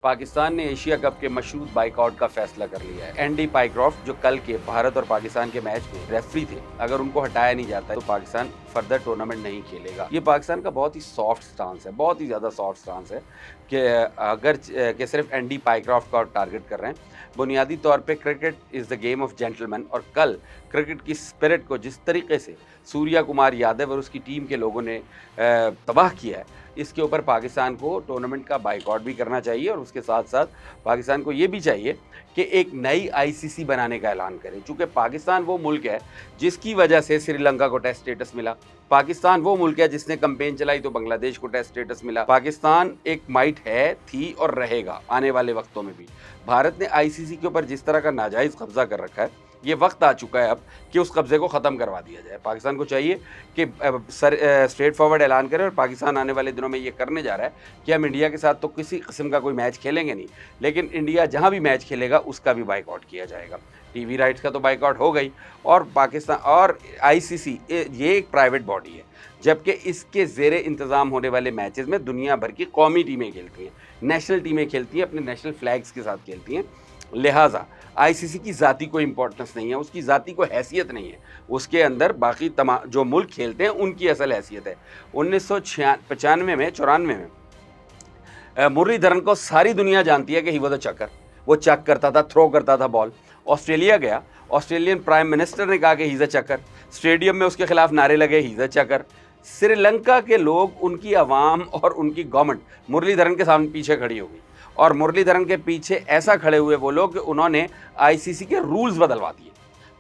पाकिस्तान ने Asia cup के मशरूत boycott का फैसला कर लिया है। एंडी पाइक्रॉफ्ट जो कल के भारत और पाकिस्तान के मैच में रेफरी थे, अगर उनको हटाया नहीं जाता तो पाकिस्तान फर्दर टूर्नामेंट नहीं खेलेगा। ये पाकिस्तान का बहुत ही सॉफ्ट स्टांस है, बहुत ही ज़्यादा सॉफ्ट स्टांस है कि अगर कि सिर्फ एंडी पाइक्रॉफ्ट का टारगेट कर रहे हैं। बुनियादी तौर पे cricket is the game of gentleman, और कल क्रिकेट की स्पिरिट को जिस तरीके से सूर्या कुमार यादव और उसकी टीम के लोगों ने तबाह किया है, इसके ऊपर पाकिस्तान को टूर्नामेंट का बाइकआउट भी करना चाहिए और उसके साथ साथ पाकिस्तान को ये भी चाहिए कि एक नई आईसीसी बनाने का ऐलान करें। चूँकि पाकिस्तान वो मुल्क है जिसकी वजह से श्रीलंका को टेस्ट स्टेटस मिला, पाकिस्तान वो मुल्क है जिसने कैंपेन चलाई तो बांग्लादेश को टेस्ट स्टेटस मिला। पाकिस्तान एक माइट है, थी और रहेगा आने वाले वक्तों में भी। भारत ने आईसीसी के ऊपर जिस तरह का नाजायज़ कब्जा कर रखा है, ये वक्त आ चुका है अब कि उस कब्जे को ख़त्म करवा दिया जाए। पाकिस्तान को चाहिए कि स्ट्रेट फॉरवर्ड ऐलान करे, और पाकिस्तान आने वाले दिनों में ये करने जा रहा है कि हम इंडिया के साथ तो किसी किस्म का कोई मैच खेलेंगे नहीं, लेकिन इंडिया जहाँ भी मैच खेलेगा उसका भी बाइकआउट किया जाएगा। टीवी राइट्स का तो बाइकआउट हो गई, और पाकिस्तान और आईसीसी ये एक प्राइवेट बॉडी है, जबकि इसके ज़ेरे इंतज़ाम होने वाले मैचेस में दुनिया भर की कौमी टीमें खेलती हैं, नेशनल टीमें खेलती हैं, अपने नेशनल फ्लैग्स के साथ खेलती हैं। लिहाजा आईसीसी की ज़ाती कोई इंपॉर्टेंस नहीं है, उसकी ज़ाती कोई हैसियत नहीं है, उसके अंदर बाकी तमाम जो मुल्क खेलते हैं उनकी असल हैसियत है। 1995 में 94 में मुरलीधरन को सारी दुनिया जानती है कि ही वॉज अ चक्कर, वो चक करता था, थ्रो करता था बॉल। ऑस्ट्रेलिया गया, ऑस्ट्रेलियन प्राइम मिनिस्टर ने कहा कि ही इज़ अ चक्कर, स्टेडियम में उसके खिलाफ नारे लगे ही इज़ अ चक्कर। श्रीलंका के लोग, उनकी आवाम और उनकी गवर्नमेंट मुरलीधरन के सामने पीछे खड़ी हो गई, और मुरलीधरन के पीछे ऐसा खड़े हुए वो लोग कि उन्होंने आईसीसी के रूल्स बदलवा दिए,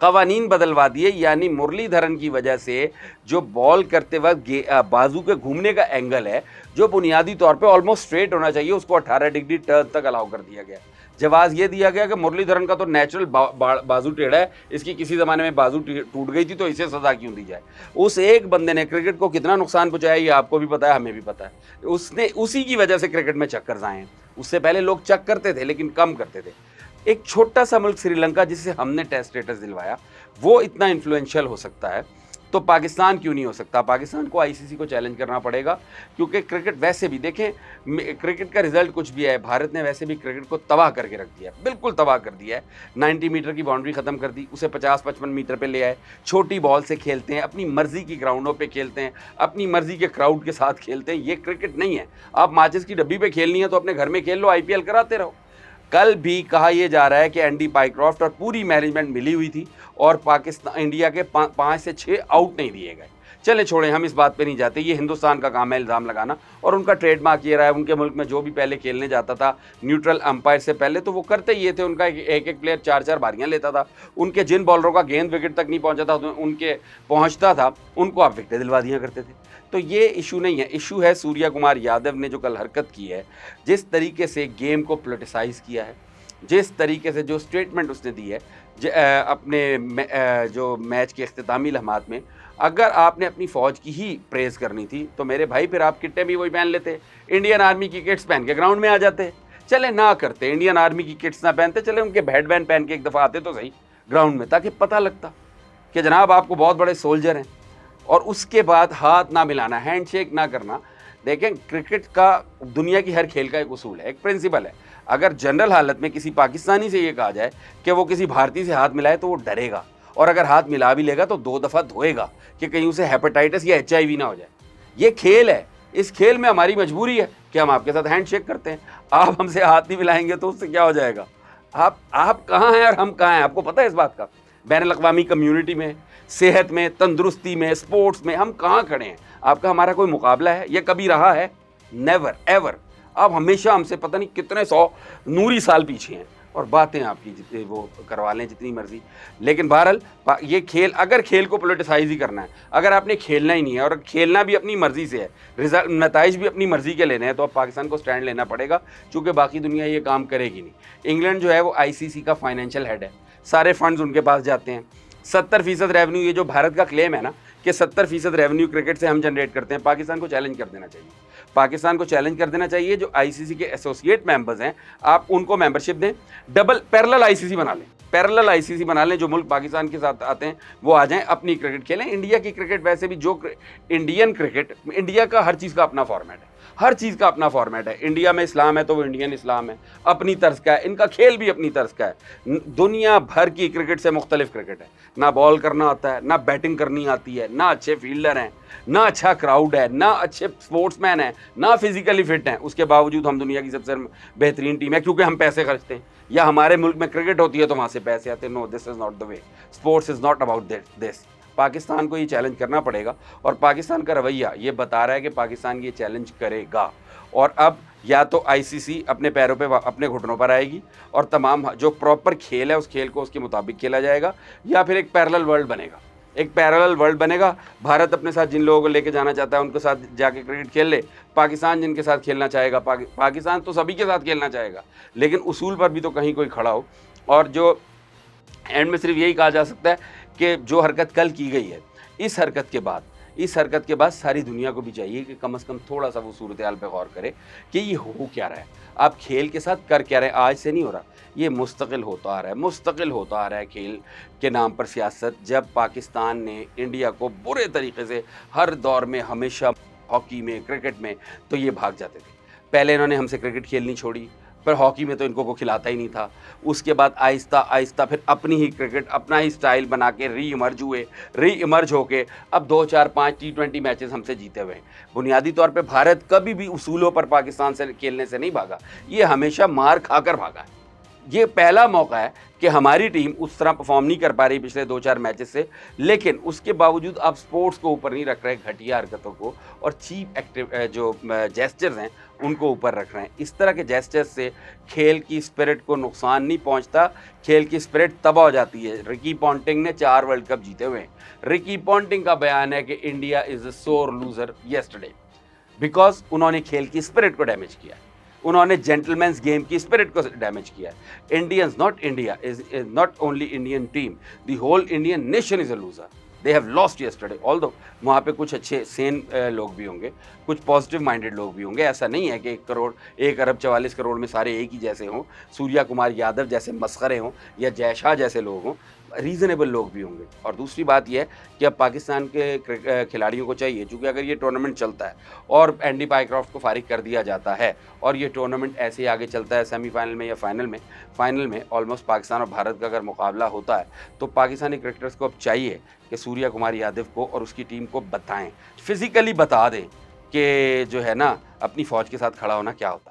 कवानीन बदलवा दिए। यानी मुरलीधरन की वजह से जो बॉल करते वक्त बाजू के घूमने का एंगल है, जो बुनियादी तौर पे ऑलमोस्ट स्ट्रेट होना चाहिए, उसको 18 डिग्री टर्न तक अलाउ कर दिया गया। जवाब ये दिया गया कि मुरलीधरन का तो नेचुरल बाजू टेढ़ा है, इसकी किसी ज़माने में बाजू टूट गई थी तो इसे सज़ा क्यों दी जाए। उस एक बंदे ने क्रिकेट को कितना नुकसान पहुंचाया ये आपको भी पता है, हमें भी पता है। उसने उसी की वजह से क्रिकेट में चक्कर आए हैं। उससे पहले लोग चेक करते थे लेकिन कम करते थे। एक छोटा सा मुल्क श्रीलंका जिसे हमने टेस्ट स्टेटस दिलवाया, वो इतना इन्फ्लुएंशियल हो सकता है, तो पाकिस्तान क्यों नहीं हो सकता। पाकिस्तान को आईसीसी को चैलेंज करना पड़ेगा, क्योंकि क्रिकेट वैसे भी देखें, क्रिकेट का रिजल्ट कुछ भी है, भारत ने वैसे भी क्रिकेट को तबाह करके रख दिया, बिल्कुल तबाह कर दिया है। 90 मीटर की बाउंड्री ख़त्म कर दी, उसे 50-55 मीटर पे ले आए, छोटी बॉल से खेलते हैं, अपनी मर्जी की ग्राउंडों पे खेलते हैं, अपनी मर्जी के क्राउड के साथ खेलते हैं। ये क्रिकेट नहीं है। आप माचिस की डब्बी पे खेलनी है तो अपने घर में खेल लो, आईपीएल कराते रहो। कल भी कहा यह जा रहा है कि एंडी पाइक्रॉफ्ट और पूरी मैनेजमेंट मिली हुई थी, और पाकिस्तान इंडिया के 5 से 6 आउट नहीं दिए गए। चले छोड़ें, हम इस बात पे नहीं जाते, ये हिंदुस्तान का काम है इल्ज़ाम लगाना, और उनका ट्रेडमार्क ये रहा है। उनके मुल्क में जो भी पहले खेलने जाता था न्यूट्रल अंपायर से पहले, तो वो करते ये थे, उनका एक एक प्लेयर 4-4 बारियां लेता था। उनके जिन बॉलरों का गेंद विकेट तक नहीं पहुंचा था, उनके पहुंचता था, उनको आप विकेट दिलवा दिया करते थे। तो ये इशू नहीं है, इशू है सूर्या कुमार यादव ने जो कल हरकत की है, जिस तरीके से गेम को पोलिटिसाइज़ किया है, जिस तरीके से जो स्टेटमेंट उसने दी है अपने जो मैच के इख्तितामी लम्हात में। अगर आपने अपनी फ़ौज की ही प्रेज़ करनी थी तो मेरे भाई फिर आप किट्टे भी वही पहन लेते, इंडियन आर्मी की किट्स पहन के ग्राउंड में आ जाते। चले ना करते, इंडियन आर्मी की किट्स ना पहनते, चले उनके हेडबैंड पहन के एक दफ़ा आते तो सही ग्राउंड में, ताकि पता लगता कि जनाब आपको बहुत बड़े सोल्जर हैं। और उसके बाद हाथ ना मिलाना, हैंडशेक ना करना। देखें, क्रिकेट का दुनिया की हर खेल का एक उसूल है, एक प्रिंसिपल है। अगर जनरल हालत में किसी पाकिस्तानी से ये कहा जाए कि वो किसी भारतीय से हाथ मिलाए तो वो डरेगा, और अगर हाथ मिला भी लेगा तो 2 दफ़ा धोएगा कि कहीं उसे हेपेटाइटिस या HIV ना हो जाए। ये खेल है, इस खेल में हमारी मजबूरी है कि हम आपके साथ हैंडशेक करते हैं। आप हमसे हाथ नहीं मिलाएंगे तो उससे क्या हो जाएगा। आप कहाँ हैं और हम कहाँ हैं, आपको पता है इस बात का। बैनुल-अक़वामी कम्युनिटी में, सेहत में, तंदुरुस्ती में, स्पोर्ट्स में हम कहाँ खड़े हैं। आपका हमारा कोई मुकाबला है, ये कभी रहा है? Never ever. आप हमेशा हमसे पता नहीं कितने 100 नूरी साल पीछे हैं, और बातें आपकी जितनी वो करवा लें जितनी मर्जी। लेकिन बहरहाल ये खेल, अगर खेल को पोलिटिसाइज ही करना है, अगर आपने खेलना ही नहीं है और खेलना भी अपनी मर्जी से है, रिजल्ट नताइज भी अपनी मर्जी के लेने हैं, तो अब पाकिस्तान को स्टैंड लेना पड़ेगा, चूँकि बाकी दुनिया ये काम करेगी नहीं। इंग्लैंड जो है वो आईसीसी का फाइनेंशियल हेड है, सारे फंड्स उनके पास जाते हैं। 70% रेवेन्यू, ये जो भारत का क्लेम है ना कि 70% रेवेन्यू क्रिकेट से हम जनरेट करते हैं, पाकिस्तान को चैलेंज कर देना चाहिए। पाकिस्तान को चैलेंज कर देना चाहिए। जो आईसीसी के एसोसिएट मेंबर्स हैं, आप उनको मेंबरशिप दें, डबल पैरेलल आईसीसी बना लें, पैरेलल आईसीसी बना लें। जो मुल्क पाकिस्तान के साथ आते हैं वो आ जाएं, अपनी क्रिकेट खेलें। इंडिया की क्रिकेट वैसे भी, जो इंडियन क्रिकेट, इंडिया का हर चीज़ का अपना फॉर्मेट है। हर चीज़ का अपना फॉर्मेट है। इंडिया में इस्लाम है तो वो इंडियन इस्लाम है, अपनी तर्ज का है। इनका खेल भी अपनी तर्ज का है। दुनिया भर की क्रिकेट से मुख्तलिफ क्रिकेट है। ना बॉल करना आता है, ना बैटिंग करनी आती है, ना अच्छे फील्डर हैं, ना अच्छा क्राउड है, ना अच्छे स्पोर्ट्समैन हैं, ना फिजिकली फिट हैं। उसके बावजूद हम दुनिया की सबसे बेहतरीन टीम है, क्योंकि हम पैसे खर्चते हैं। या हमारे मुल्क में क्रिकेट होती है तो वहाँ से पैसे आते हैं। No, this is not the way. Sports is not about this. Pakistan को ये चैलेंज करना पड़ेगा, और पाकिस्तान का रवैया ये बता रहा है कि पाकिस्तान ये चैलेंज करेगा। और अब या तो आईसीसी अपने पैरों पे अपने घुटनों पर आएगी और तमाम जो प्रॉपर खेल है उस खेल को उसके मुताबिक खेला जाएगा, या फिर एक पैरेलल वर्ल्ड बनेगा। एक पैरेलल वर्ल्ड बनेगा। भारत अपने साथ जिन लोगों को लेके जाना चाहता है उनके साथ जाके क्रिकेट खेल ले, पाकिस्तान जिनके साथ खेलना चाहेगा, पाकिस्तान तो सभी के साथ खेलना चाहेगा, लेकिन उसूल पर भी तो कहीं कोई खड़ा हो। और जो एंड में सिर्फ यही कहा जा सकता है कि जो हरकत कल की गई है, इस हरकत के बाद सारी दुनिया को भी चाहिए कि कम से कम थोड़ा सा वो सूरत हाल पे गौर करे कि ये हो क्या रहा है, आप खेल के साथ कर क्या रहे हैं। आज से नहीं हो रहा, ये मुस्तकिल होता आ रहा है खेल के नाम पर सियासत। जब पाकिस्तान ने इंडिया को बुरे तरीके से हर दौर में हमेशा हॉकी में, क्रिकेट में तो ये भाग जाते थे। पहले इन्होंने हमसे क्रिकेट खेलनी छोड़ी, पर हॉकी में तो इनको को खिलाता ही नहीं था। उसके बाद आहिस्ता आहिस्ता फिर अपनी ही क्रिकेट, अपना ही स्टाइल बना के री इमर्ज होके अब 2 4 5 T20 मैचेस हमसे जीते हुए हैं। बुनियादी तौर पे भारत कभी भी उसूलों पर पाकिस्तान से खेलने से नहीं भागा, ये हमेशा मार खाकर भागा है। ये पहला मौका है कि हमारी टीम उस तरह परफॉर्म नहीं कर पा रही पिछले 2-4 मैचेस से, लेकिन उसके बावजूद आप स्पोर्ट्स को ऊपर नहीं रख रहे, घटिया हरकतों को और चीप जो जेस्चर्स हैं उनको ऊपर रख रहे हैं। इस तरह के जेस्चर्स से खेल की स्पिरिट को नुकसान नहीं पहुंचता, खेल की स्पिरिट तबाह हो जाती है। रिकी पॉन्टिंग ने 4 वर्ल्ड कप जीते हुए हैं। रिकी पॉन्टिंग का बयान है कि इंडिया इज अ सोर लूजर येस्टरडे, बिकॉज उन्होंने खेल की स्पिरिट को डैमेज किया है, उन्होंने जेंटलमैन्स गेम की स्पिरिट को डैमेज किया है। Indians, not India, is not only Indian team, the whole Indian nation is a loser. They have lost yesterday. Although वहाँ पे कुछ अच्छे सेन लोग भी होंगे, कुछ पॉजिटिव माइंडेड लोग भी होंगे। ऐसा नहीं है कि 1 अरब 44 करोड़ में सारे एक ही जैसे हों, सूर्या कुमार यादव जैसे मस्खरे हों या जय शाह जैसे लोग हों, रीज़नेबल लोग भी होंगे। और दूसरी बात यह है कि अब पाकिस्तान के खिलाड़ियों को चाहिए, चूँकि अगर ये टूर्नामेंट चलता है और एंडी पाइक्रॉफ्ट को फारिग कर दिया जाता है और ये टूर्नामेंट ऐसे ही आगे चलता है सेमीफाइनल में या फाइनल में ऑलमोस्ट पाकिस्तान और भारत का अगर मुकाबला होता है, तो पाकिस्तानी क्रिकेटर्स को अब चाहिए कि सूर्या कुमार यादव को और उसकी टीम को बताएं, फिजिकली बता दें कि जो है ना, अपनी फ़ौज के साथ खड़ा होना क्या होता है।